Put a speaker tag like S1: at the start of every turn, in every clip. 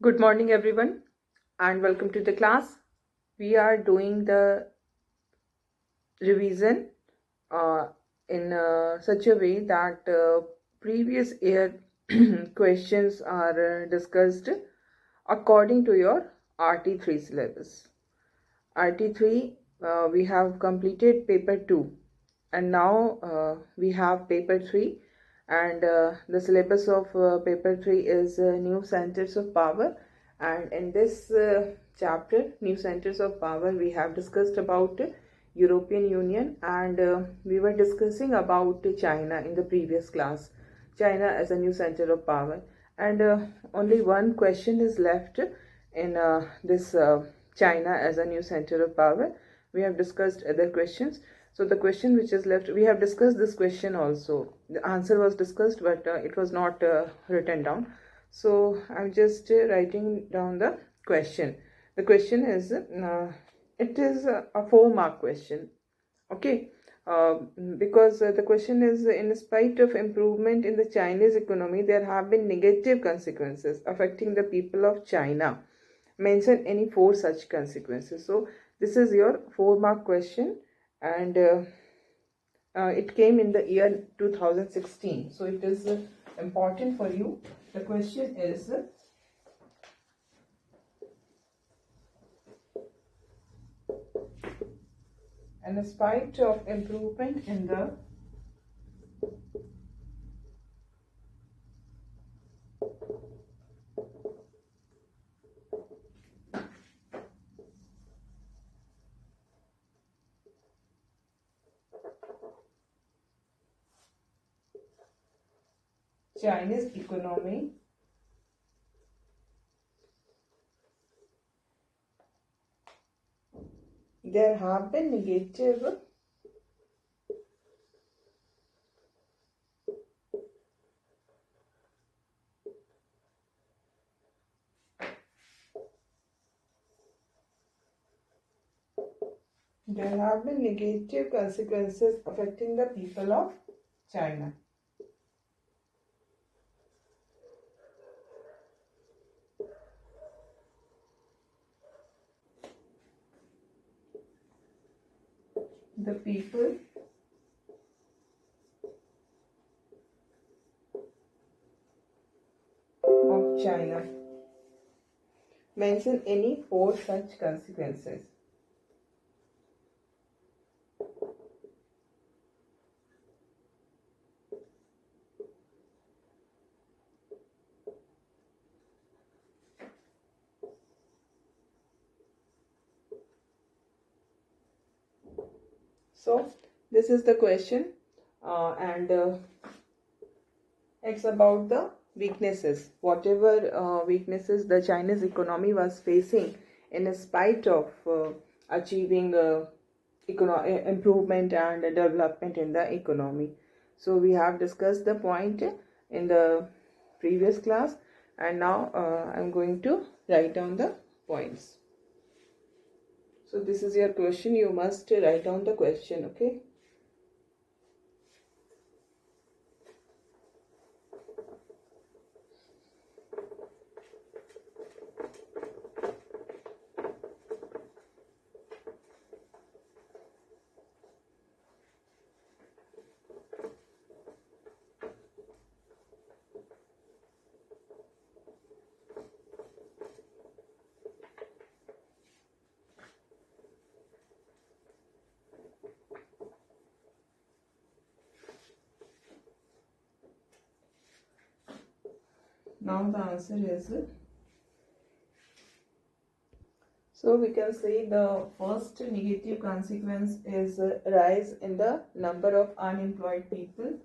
S1: Good morning, everyone, and welcome to the class. We are doing the revision uh, in such a way that previous year questions are discussed according to your RT3 syllabus. RT3, we have completed paper 2, and now we have paper 3, and the syllabus of paper 3 is new centers of power. And in this chapter, new centers of power, we have discussed about European Union, and we were discussing about China in the previous class. China as a new center of power, and only one question is left in this China as a new center of power. We have discussed other questions. So the question which is left, we have discussed this question also. The answer was discussed, but it was not written down. So I'm just writing down the question. The question is, it is a 4-mark question. Okay. Uh, because the question is, in spite of improvement in the Chinese economy, there have been negative consequences affecting the people of China. Mention any 4 such consequences. So this is your 4-mark question, and it came in the year 2016. So it is important for you. The question is, in spite of improvement in the Chinese economy, there have been negative consequences affecting the people of China. The people of China. Mention any 4 such consequences. So this is the question, and it's about the weaknesses. Whatever weaknesses the Chinese economy was facing in spite of achieving improvement and development in the economy. So we have discussed the point in the previous class, and now I'm going to write down the points. So this is your question. You must write down the question, okay? Now the answer is, so we can say the first negative consequence is rise in the number of unemployed people.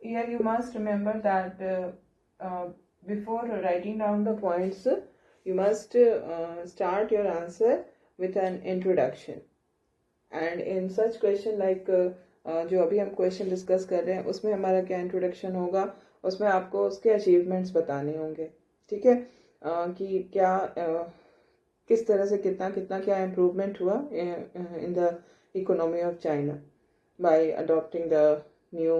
S1: Here you must remember that before writing down the points, you must start your answer with an introduction. And in such question like जो अभी हम question discuss कर रहे हैं उसमें हमारा क्या introduction होगा, उसमें आपको उसके अचीवमेंट्स बताने होंगे, ठीक है। कि क्या किस तरह से कितना कितना क्या इम्प्रूवमेंट हुआ in the economy of China bye adopting the new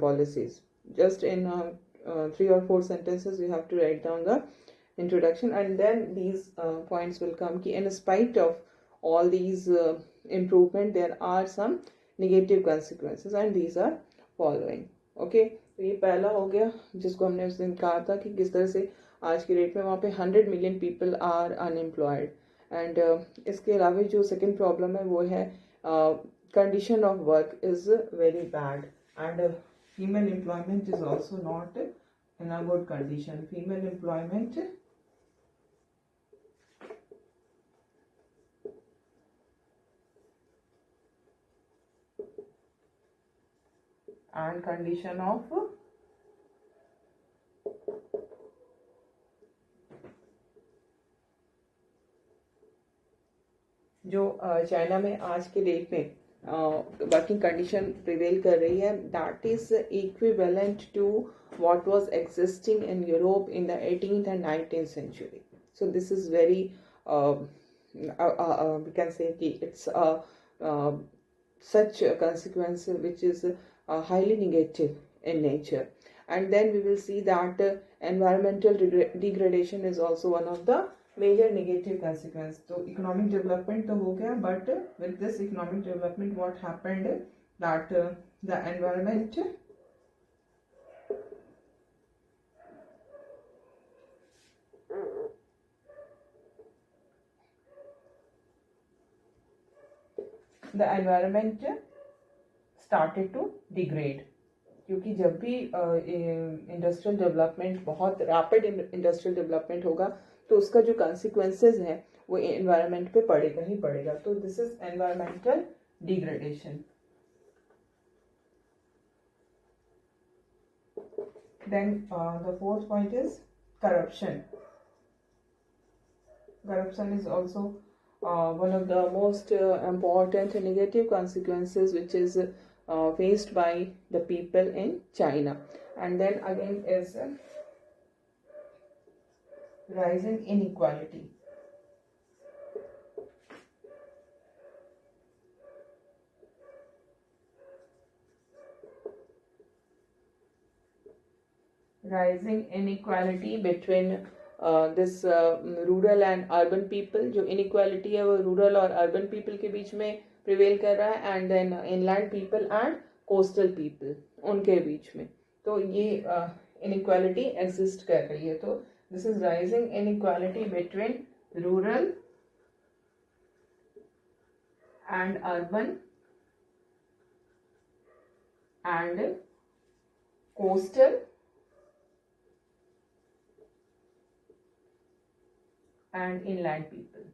S1: policies. Just in 3 or 4 sentences you have to write down the introduction, and then these points will come ki in spite of all these improvement there are some negative consequences and these are following. okay, तो ये पहला हो गया जिसको हमने उस दिन कहा था कि किस तरह से आज की डेट में वहाँ पे 100 million people are unemployed. And इसके अलावा जो सेकेंड प्रॉब्लम है वो है condition of work is very bad and female employment is also not in a good condition. Female employment and condition of जो चाइना में आज के डेट में वर्किंग कंडीशन प्रिवेल कर रही है, that is equivalent to what was existing in Europe in the 18th and 19th century. So this is very we can say it's such a consequence which is highly negative in nature. And then we will see that environmental degradation is also one of the major negative consequence. तो economic development तो हो गया, but with this economic development what happened that the environment started to degrade. क्योंकि जब भी industrial development बहुत rapid industrial development होगा तो उसका जो कॉन्सिक्वेंसेज है वो एनवायरनमेंट पे पड़ेगा ही पड़ेगा. तो this is environmental degradation. Then the fourth point is corruption. Corruption is also one of the most important negative consequences which is faced by the people in China. And then again is rising inequality. Rising inequality between this rural and urban people. जो inequality है वो rural और urban people के बीच में prevail कर रहा है, and then inland people and coastal people उनके बीच में. तो ये इनइक्वालिटी एग्जिस्ट कर रही है. तो this is rising inequality between rural and urban and coastal and inland people.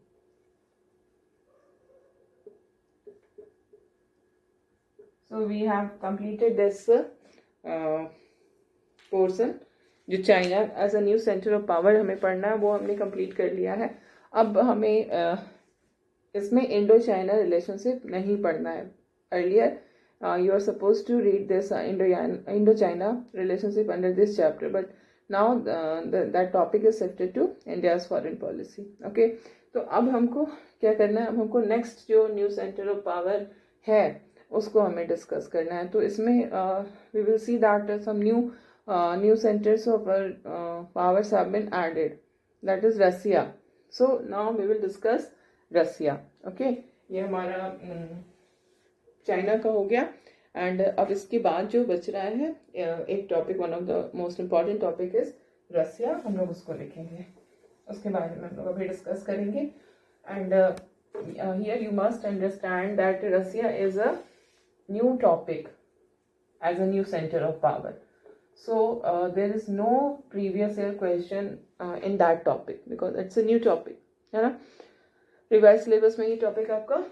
S1: So we have completed this portion. जो China as a new centre of power हमें पढ़ना है वो हमने कंप्लीट कर लिया है. अब हमें इसमें इंडो चाइना रिलेशनशिप नहीं पढ़ना है. Earlier you are supposed to read this Indo-China relationship under this chapter, but now that topic is shifted to India's foreign policy. Okay, तो अब हमको क्या करना है, अब हमको नेक्स्ट जो न्यू सेंटर ऑफ पावर है उसको हमें डिस्कस करना है. तो इसमें we will see that some new centers of powers have been added, that is Russia. So now we will discuss Russia. Okay, ये हमारा चाइना का हो गया. एंड अब इसके बाद जो बच रहा है एक topic, one of the most important topic is Russia. हम लोग उसको लिखेंगे, उसके बारे में हम लोग अभी डिस्कस करेंगे. And here you must understand that Russia is a new topic as a new centre of power. So there is no previous year question in that topic because it's a new topic, है ना. Revise syllabus में ये topic आपका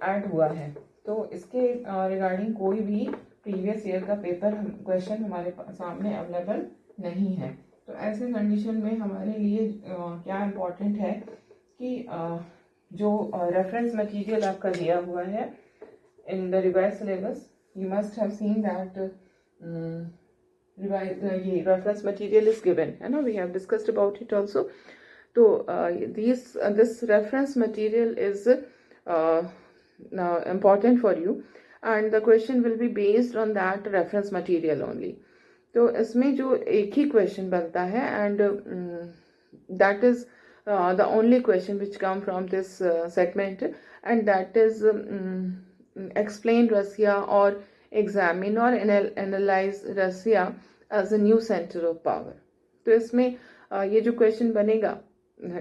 S1: add हुआ है. तो इसके regarding कोई भी प्रीवियस ईयर का पेपर क्वेश्चन हमारे सामने अवेलेबल नहीं है. तो ऐसे कंडीशन में हमारे लिए क्या इम्पोर्टेंट है कि जो रेफरेंस मटेरियल आपका दिया हुआ है in the revise syllabus, you must have seen that ये reference material is given है ना, we have discussed about it also. तो this reference material is important for you and the question will be based on that reference material only. तो इसमें जो एक ही question बनता है and that is the only question which come from this segment and that is explain Russia or examine or analyze Russia as a new center of power. तो इसमें ये जो क्वेश्चन बनेगा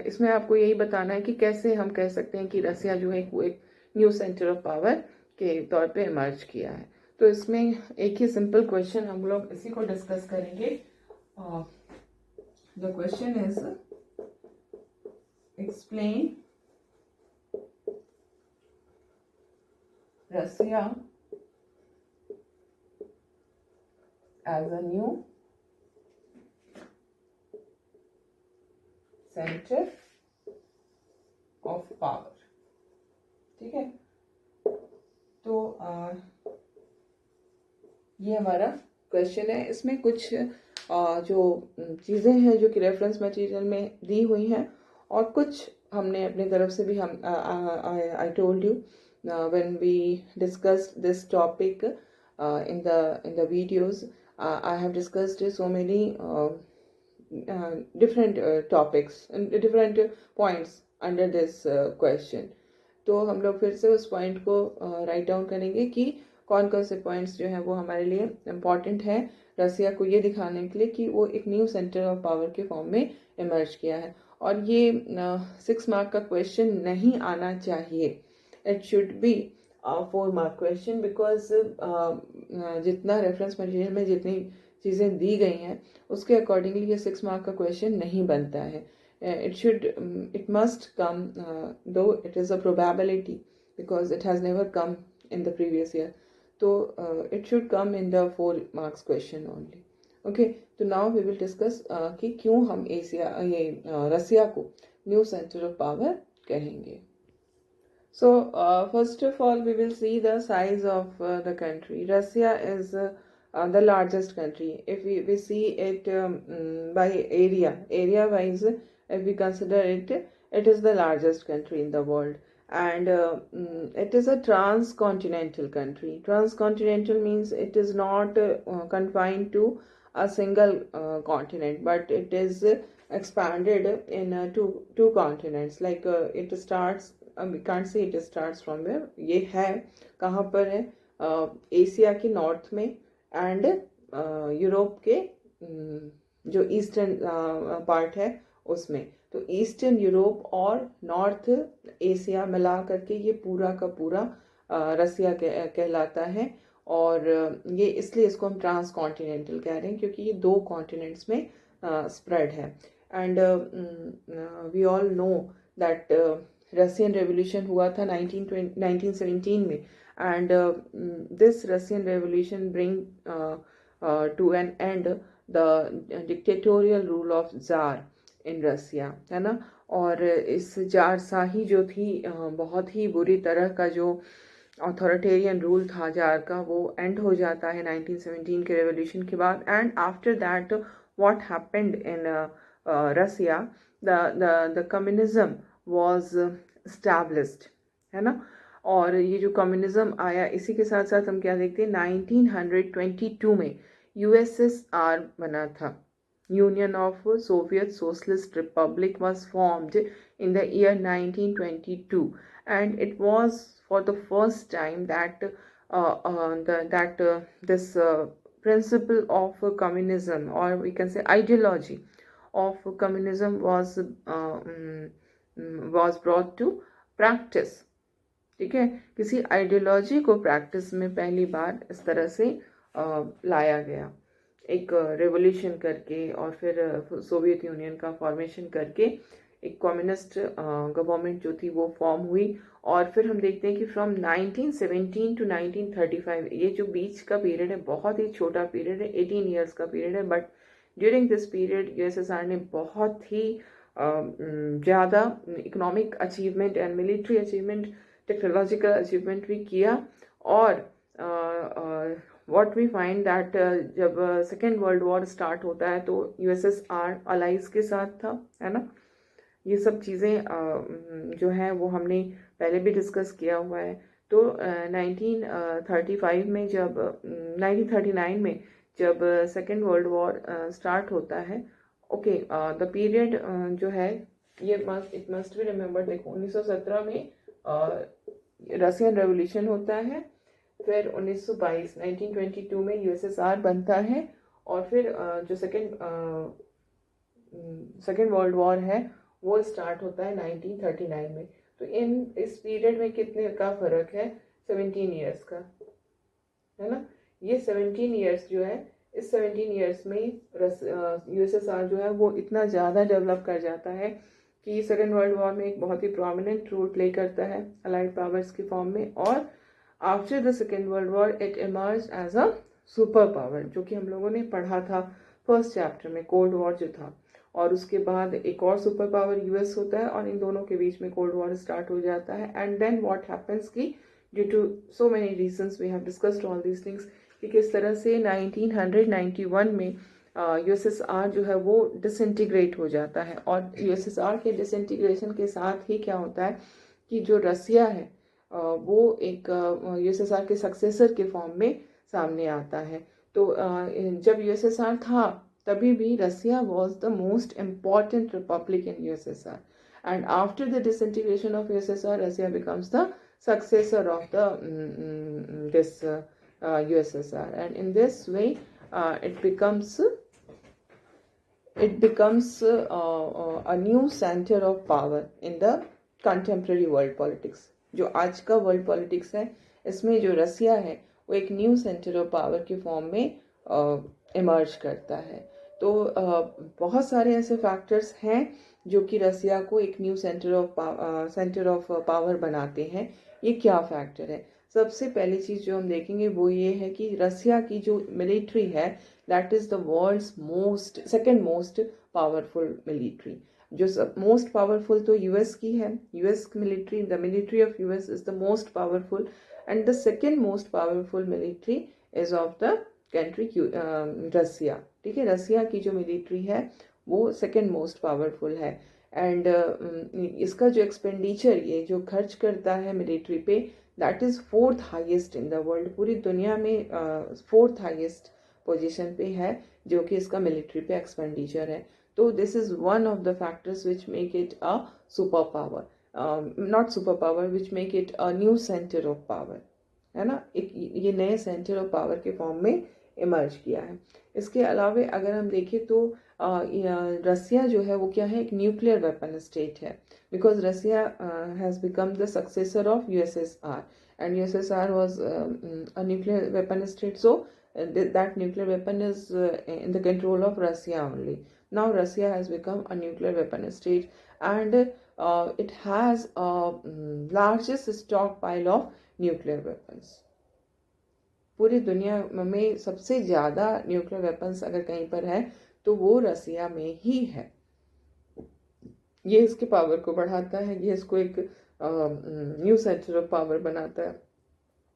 S1: इसमें आपको यही बताना है कि कैसे हम कह सकते हैं कि रसिया जो है वो एक न्यू सेंटर ऑफ पावर के तौर पे इमर्ज किया है. तो इसमें एक ही सिंपल क्वेश्चन हम लोग इसी को डिस्कस करेंगे. The question is explain Russia as a new centre of power. ठीक है, तो ये हमारा क्वेश्चन है. इसमें कुछ जो चीज़ें हैं जो कि रेफरेंस मटेरियल में दी हुई हैं और कुछ हमने अपनी तरफ से भी हम I told you when we discussed this topic in the videos. I have discussed so many different topics and different points under this question. तो हम लोग फिर से उस पॉइंट को राइट डाउन करेंगे कि कौन कौन से पॉइंट्स जो हैं वो हमारे लिए इम्पॉर्टेंट है रसिया को ये दिखाने के लिए कि वो एक न्यू सेंटर ऑफ पावर के फॉर्म में इमर्ज किया है. और ये 6 मार्क का क्वेश्चन नहीं आना चाहिए. It should be 4 mark question because जितना रेफरेंस मटेरियल में जितनी चीज़ें दी गई हैं उसके अकॉर्डिंगली ये 6 मार्क का क्वेश्चन नहीं बनता है. It must come, though it is a probability because it has never come in the previous year. So it should come in the 4 marks question only. Okay, so now we will discuss कि क्यों हम रसिया को new centre of power कहेंगे. So first of all we will see the size of the country. Russia is the largest country. If we see it by area wise, if we consider it, it is the largest country in the world and it is a transcontinental country. Transcontinental means it is not confined to a single continent but it is expanded in two continents. Like it starts, we can't say it starts from where. ये है कहाँ पर है? Asia के north में and Europe के जो eastern part है उसमें. तो ईस्टर्न यूरोप और नॉर्थ एशिया मिला करके ये पूरा का पूरा रसिया कहलाता है. और ये इसलिए इसको हम ट्रांस कॉन्टिनेंटल कह रहे हैं क्योंकि ये 2 कॉन्टिनेंट्स में स्प्रेड है. And we all know that Russian revolution हुआ था 1917 में and this Russian revolution bring to an end the dictatorial rule of tsar in Russia, है ना. और इस जारशाही जो थी बहुत ही बुरी तरह का जो ऑथोरिटेरियन रूल था जार का वो एंड हो जाता है 1917 के रेवोल्यूशन के बाद. And after that what happened in Russia, the communism was established, है ना. और ये जो कम्युनिज्म आया इसी के साथ साथ हम क्या देखते हैं 1922 में USSR बना था. Union of Soviet Socialist Republic was formed in the year 1922 and it was for the first time that this principle of communism or we can say ideology of communism was brought to practice. ठीक है, किसी ideology को practice में पहली बार इस तरह से लाया गया, एक रेवोल्यूशन करके और फिर सोवियत यूनियन का फॉर्मेशन करके एक कम्युनिस्ट गवर्नमेंट जो थी वो फॉर्म हुई. और फिर हम देखते हैं कि फ्रॉम 1917 टू 1935 ये जो बीच का पीरियड है बहुत ही छोटा पीरियड है, 18 ईयर्स का पीरियड है. But during this period USSR ने बहुत ही ज़्यादा economic achievement and military achievement, technological achievement भी किया और व्हाट वी फाइंड दैट जब सेकेंड वर्ल्ड वॉर स्टार्ट होता है तो यूएसएसआर अलाइज के साथ था, है ना। ये सब चीज़ें जो है वो हमने पहले भी डिस्कस किया हुआ है। तो 1935 में जब 1939 में जब सेकेंड वर्ल्ड वॉर स्टार्ट होता है, ओके, द पीरियड जो है ये इट मस्ट बी रिमेम्बर। देखो 1917 में रशियन रेवोल्यूशन होता है, फिर 1922 1922 में यूएसएसआर बनता है, और फिर जो सेकेंड वर्ल्ड वॉर है वो स्टार्ट होता है 1939 में। तो इस पीरियड में कितने का फर्क है? 17 ईयर्स का, है ना। ये 17 ईयर्स जो है, इस 17 ईयर्स में यूएसएसआर जो है वो इतना ज़्यादा डेवलप कर जाता है कि सेकेंड वर्ल्ड वॉर में एक बहुत ही प्रोमिनेंट रोल प्ले करता है अलाइड पावर्स की फॉर्म में। और after the second world war it emerge as a super power, जो कि हम लोगों ने पढ़ा था फर्स्ट चैप्टर में, कोल्ड वॉर जो था। और उसके बाद एक और सुपर पावर यूएस होता है, और इन दोनों के बीच में कोल्ड वॉर स्टार्ट हो जाता है। एंड देन व्हाट हैपेंस कि due to so many reasons we have discussed all these things, कि किस तरह से 1991 में यूएसएसआर जो है वो डिसइंटीग्रेट हो जाता है। और यूएसएसआर के डिसइंटीग्रेशन के साथ ही क्या होता है कि जो रसिया है वो एक यूएसएसआर के सक्सेसर के फॉर्म में सामने आता है। तो जब यूएसएसआर था तभी भी Russia was the most important republic in USSR, and after the disintegration of USSR Russia becomes the successor of the this USSR, and in this way it becomes a new center of power in the contemporary world politics. जो आज का world politics है इसमें जो रसिया है वो एक new centre of power के फॉर्म में इमर्ज करता है। तो बहुत सारे ऐसे फैक्टर्स हैं जो कि रसिया को एक न्यू सेंटर ऑफ पावर बनाते हैं। ये क्या फैक्टर है? सबसे पहली चीज़ जो हम देखेंगे वो ये है कि रसिया की जो मिलिट्री है that is the world's second most powerful military. जो मोस्ट पावरफुल तो यूएस की है, US military, the military of US is the most powerful, and the second most powerful military is of the country Russia. ठीक है, Russia की जो military है वो सेकेंड मोस्ट पावरफुल है। एंड इसका जो एक्सपेंडिचर, ये जो खर्च करता है मिलिट्री पे, that is fourth highest in the world. पूरी दुनिया में फोर्थ हाईएस्ट पोजीशन पे है जो कि इसका मिलिट्री पे एक्सपेंडिचर है। तो this is one of the factors which make it a super power, not super power, which make it a new centre of power, है ना। एक ये नए सेंटर ऑफ पावर के फॉर्म में इमर्ज किया है। इसके अलावा अगर हम देखें तो रसिया जो है वो क्या है, एक न्यूक्लियर वेपन स्टेट है, because Russia has become the successor of USSR, and USSR was a nuclear weapon state, so that nuclear weapon is in the control of Russia only. Now Russia has become a nuclear weapon state, and it has a largest stockpile of nuclear weapons. पूरी दुनिया में सबसे ज़्यादा nuclear weapons अगर कहीं पर है तो वो रसिया में ही है। ये इसके पावर को बढ़ाता है, ये इसको एक न्यू सेंटर ऑफ पावर बनाता है।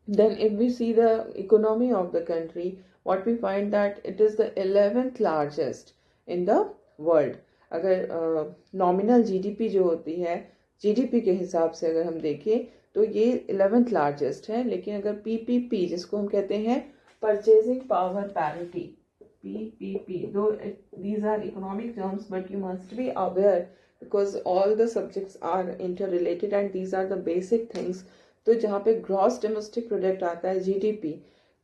S1: Then if we see the economy of the country, what we find that it is the 11th largest in the world. अगर nominal GDP जो होती है, GDP के हिसाब से अगर हम देखें तो ये 11th largest है, लेकिन अगर PPP जिसको हम कहते हैं Purchasing Power Parity, PPP, though these are economic terms, but you must be aware because all the subjects are interrelated and these are the basic things. तो जहाँ पे ग्रॉस डोमेस्टिक प्रोडक्ट आता है जीडीपी,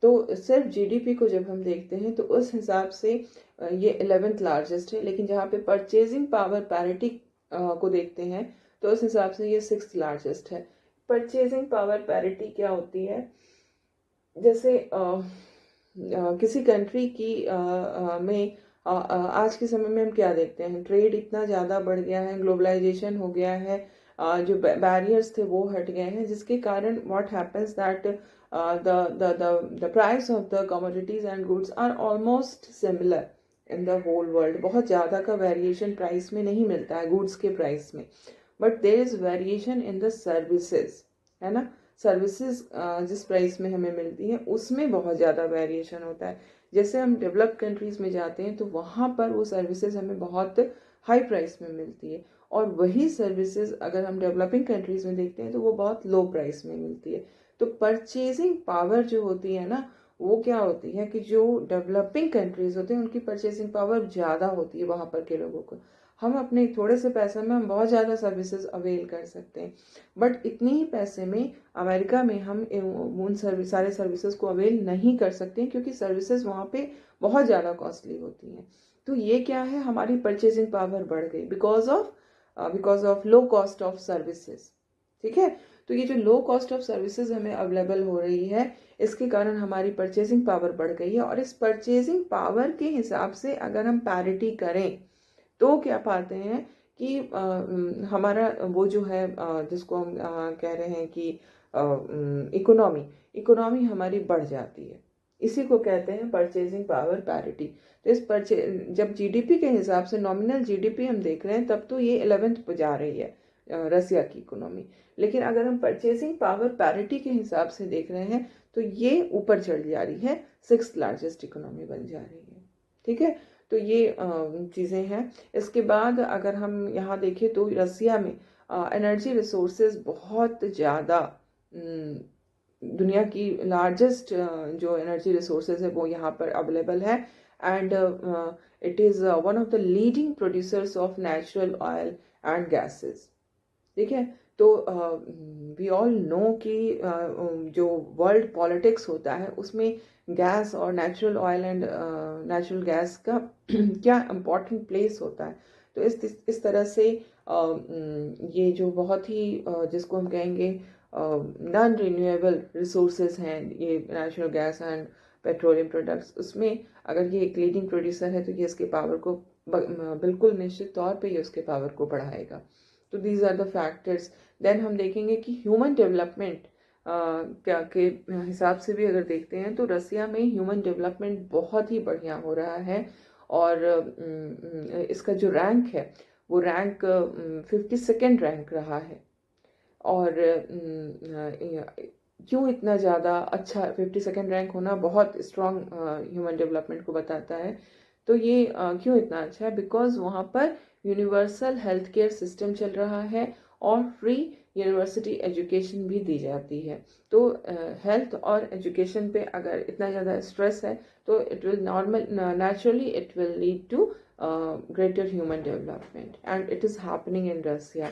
S1: तो सिर्फ जीडीपी को जब हम देखते हैं तो उस हिसाब से ये 11th लार्जेस्ट है, लेकिन जहाँ पे परचेजिंग पावर पैरिटी को देखते हैं तो उस हिसाब से ये 6th लार्जेस्ट है। परचेजिंग पावर पैरिटी क्या होती है? जैसे किसी कंट्री की में आज के समय में हम क्या देखते हैं, ट्रेड इतना ज़्यादा बढ़ गया है, ग्लोबलाइजेशन हो गया है, जो बैरियर्स थे वो हट गए हैं, जिसके कारण what happens that the price of the commodities and goods are almost similar in the whole world. बहुत ज़्यादा का वेरिएशन प्राइस में नहीं मिलता है गुड्स के प्राइस में, but there is variation in the services, है ना। सर्विसेज जिस प्राइस में हमें मिलती है उसमें बहुत ज़्यादा वेरिएशन होता है। जैसे हम डेवलप कंट्रीज़ में जाते हैं तो वहाँ पर वो सर्विसेज हमें बहुत हाई प्राइस में मिलती है, और वही सर्विसेज अगर हम डेवलपिंग कंट्रीज़ में देखते हैं तो वो बहुत लो प्राइस में मिलती है। तो परचेजिंग पावर जो होती है ना, वो क्या होती है कि जो डेवलपिंग कंट्रीज होते हैं उनकी परचेसिंग पावर ज़्यादा होती है वहाँ पर के लोगों को। हम अपने थोड़े से पैसे में हम बहुत ज़्यादा सर्विसेज अवेल कर सकते हैं, बट इतने ही पैसे में अमेरिका में हम उन सारे सर्विसेज को अवेल नहीं कर सकते हैं, क्योंकि सर्विसेज वहाँ पे बहुत ज़्यादा कॉस्टली होती हैं। तो ये क्या है, हमारी परचेसिंग पावर बढ़ गई because of low cost of services. ठीक है, तो ये जो लो कॉस्ट ऑफ सर्विसेज हमें अवेलेबल हो रही है, इसके कारण हमारी परचेजिंग पावर बढ़ गई है। और इस परचेजिंग पावर के हिसाब से अगर हम पैरिटी करें तो क्या पाते हैं कि हमारा वो जो है जिसको हम कह रहे हैं कि इकोनॉमी हमारी बढ़ जाती है। इसी को कहते हैं परचेजिंग पावर पैरिटी। तो जब जीडीपी के हिसाब से नॉमिनल जीडीपी हम देख रहे हैं तब तो ये 11th पे जा रही है रसिया की इकोनॉमी। लेकिन अगर हम परचेजिंग पावर पैरिटी के हिसाब से देख रहे हैं तो ये ऊपर चढ़ जा रही है, 6th लार्जेस्ट इकोनॉमी बन जा रही है। ठीक है, तो ये चीज़ें हैं। इसके बाद अगर हम यहाँ देखें तो रसिया में एनर्जी रिसोर्सेज बहुत ज़्यादा, दुनिया की लार्जेस्ट जो एनर्जी रिसोर्सेज है वो यहाँ पर अवेलेबल है। And it is one of the leading producers of natural oil and gases. ठीक है, तो वी ऑल नो कि जो वर्ल्ड पॉलिटिक्स होता है उसमें गैस और natural oil and natural gas का क्या इम्पोर्टेंट प्लेस होता है। तो इस तरह से ये जो बहुत ही जिसको हम कहेंगे नॉन रिन्यूएबल रिसोर्सेज हैं, ये natural gas and petroleum products, उसमें अगर ये एक लीडिंग प्रोड्यूसर है तो ये इसके पावर को बिल्कुल निश्चित तौर पे ये उसके पावर को बढ़ाएगा। तो these are the factors. Then हम देखेंगे कि ह्यूमन डेवलपमेंट क्या के हिसाब से भी अगर देखते हैं तो रसिया में ह्यूमन डेवलपमेंट बहुत ही बढ़िया हो रहा है। और इसका जो रैंक है वो रैंक 52nd रैंक रहा है। और क्यों इतना ज़्यादा अच्छा 52nd रैंक होना बहुत स्ट्रॉन्ग ह्यूमन डेवलपमेंट को बताता है। तो ये क्यों इतना अच्छा है, बिकॉज वहाँ पर यूनिवर्सल हेल्थ केयर सिस्टम चल रहा है और फ्री यूनिवर्सिटी एजुकेशन भी दी जाती है। तो हेल्थ और एजुकेशन पे अगर इतना ज़्यादा स्ट्रेस है तो it will naturally it will lead to greater human development, and it is happening in Russia.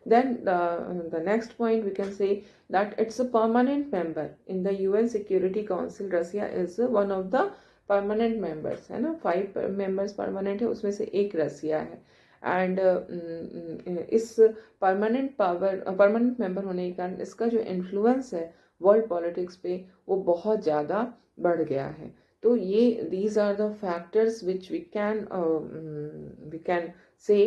S1: Then the next point we can say that it's a permanent member in the UN Security Council. Russia is one of the permanent members, है ना, 5 members permanent है, उसमें से एक रसिया है। And इस permanent member होने के कारण इसका जो इन्फ्लुएंस है वर्ल्ड पॉलिटिक्स पे वो बहुत ज़्यादा बढ़ गया है। तो ये these are the factors which we can say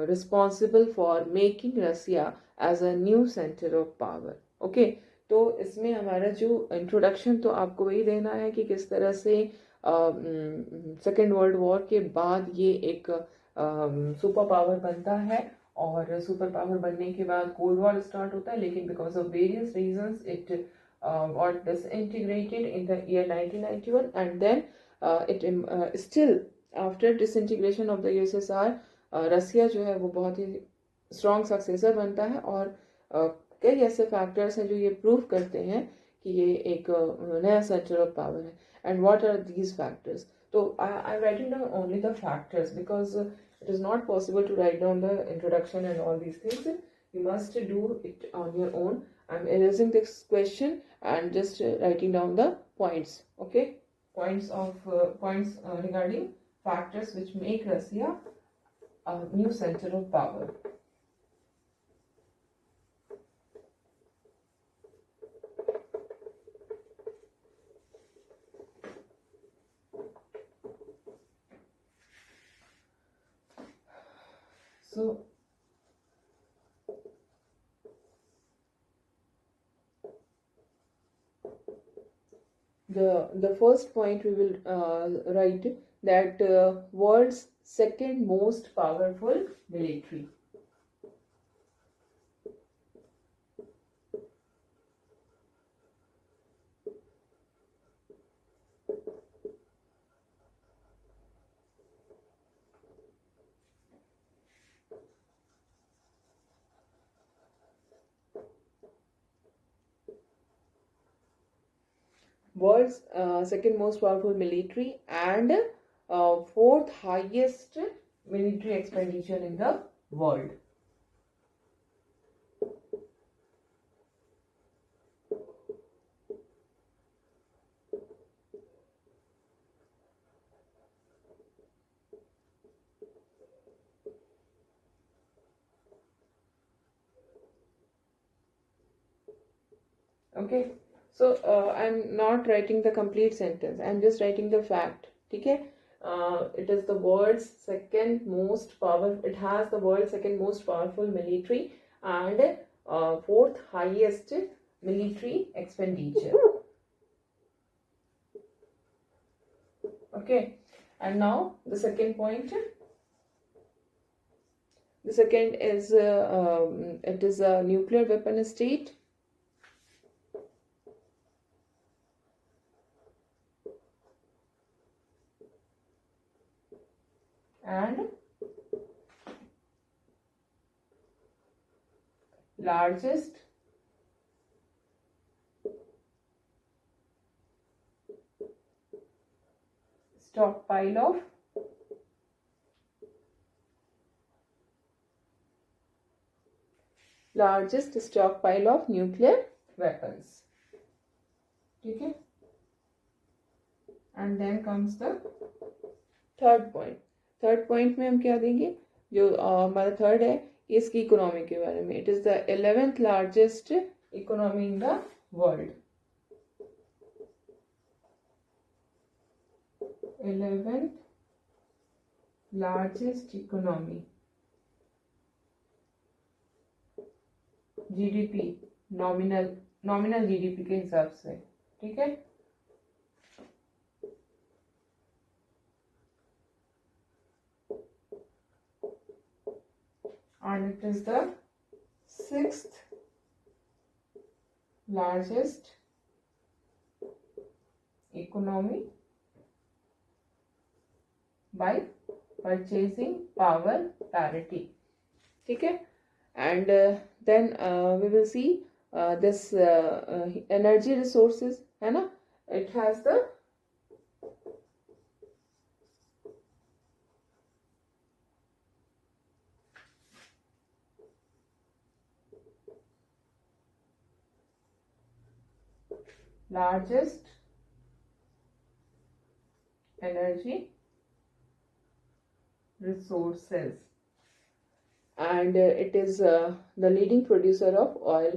S1: responsible for making Russia as a new center of power. Okay, तो इसमें हमारा जो इंट्रोडक्शन तो आपको वही देना है कि किस तरह से सेकेंड वर्ल्ड वॉर के बाद ये एक सुपर पावर बनता है, और सुपर पावर बनने के बाद कोल्ड वॉर स्टार्ट होता है, लेकिन because of various reasons it got disintegrated in the year 1991, and then still after disintegration of the USSR रसिया जो है वो बहुत ही स्ट्रॉन्ग सक्सेसर बनता है। और कई ऐसे फैक्टर्स हैं जो ये प्रूव करते हैं कि ये एक नया सेंटर ऑफ पावर है। And what are these factors? तो I writing down only the factors because it is not possible to write down the introduction and all these things. You must do it on your own. I'm erasing this question and just writing down the points. Okay, points regarding factors which make Russia a new center of power. So the first point we will write that world's second most powerful military. world's second most powerful military and fourth highest military expenditure in the world. Okay, so I'm not writing the complete sentence, I'm just writing the fact. Okay, it is the world's second most powerful, it has the world's second most powerful military and fourth highest military expenditure. Okay, and now the second point. The second is it is a nuclear weapon state. And largest stockpile of nuclear weapons. Okay, and then comes the third point. Third point में हम क्या देंगे, जो हमारा third है इसकी economy के बारे में. It is the 11th largest economy in the world. 11th largest economy, GDP nominal GDP के हिसाब से. ठीक है, and it is the 6th largest economy by purchasing power parity. ठीक है, and then we will see this energy resources है ना. It has the largest energy resources, and it is the leading producer of oil.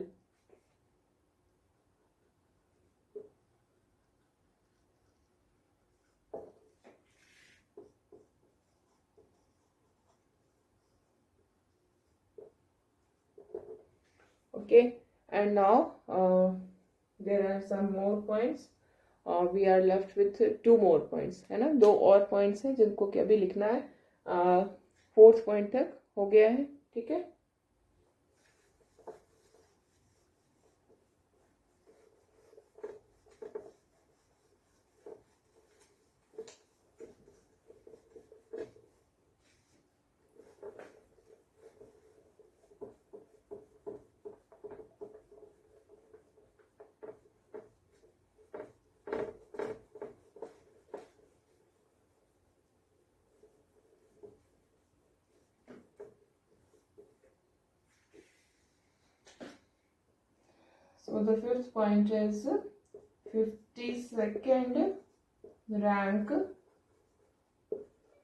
S1: Okay, and now there are some more points. We are left with 2 more points है ना. 2 और points हैं जिनको कि अभी लिखना है. 4th point तक हो गया है. ठीक है, so the 5th point is 52nd rank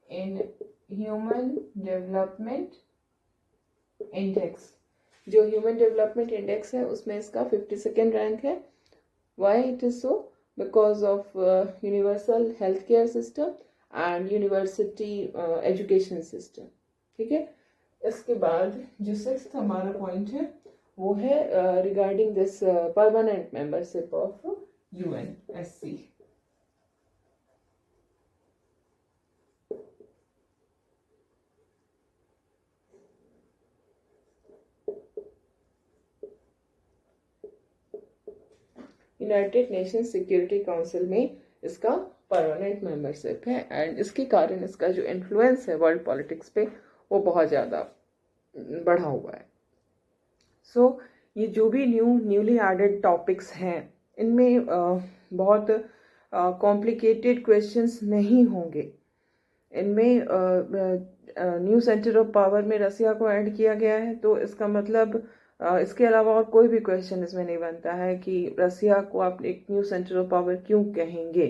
S1: in human development index. जो ह्यूमन डेवलपमेंट इंडेक्स है उसमें इसका 52nd रैंक है. Why it is so? Because of universal health care system and university education system. ठीक है, इसके बाद जो 6th हमारा पॉइंट है वो है regarding this permanent membership of UNSC. United nation security council में इसका परमानेंट मेंबरशिप है एंड इसके कारण इसका जो इन्फ्लुएंस है वर्ल्ड पॉलिटिक्स पे वो बहुत ज़्यादा बढ़ा हुआ है. सो ये जो भी न्यूली एडेड टॉपिक्स हैं इनमें बहुत कॉम्प्लिकेटेड क्वेश्चंस नहीं होंगे। इनमें न्यू सेंटर ऑफ पावर में रसिया को ऐड किया गया है, तो इसका मतलब इसके अलावा और कोई भी क्वेश्चन इसमें नहीं बनता है कि रसिया को आप एक न्यू सेंटर ऑफ पावर क्यों कहेंगे,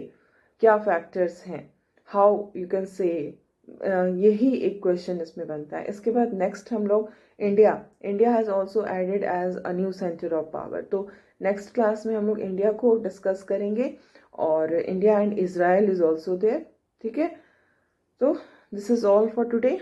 S1: क्या फैक्टर्स हैं, हाउ यू कैन से, यही एक क्वेश्चन इसमें बनता है। इसके बाद नेक्स्ट हम लोग India has also added as a new centre of power, तो नेक्स्ट क्लास में हम लोग इंडिया को डिस्कस करेंगे, और India and Israel is also there. ठीक है, so this is all for today.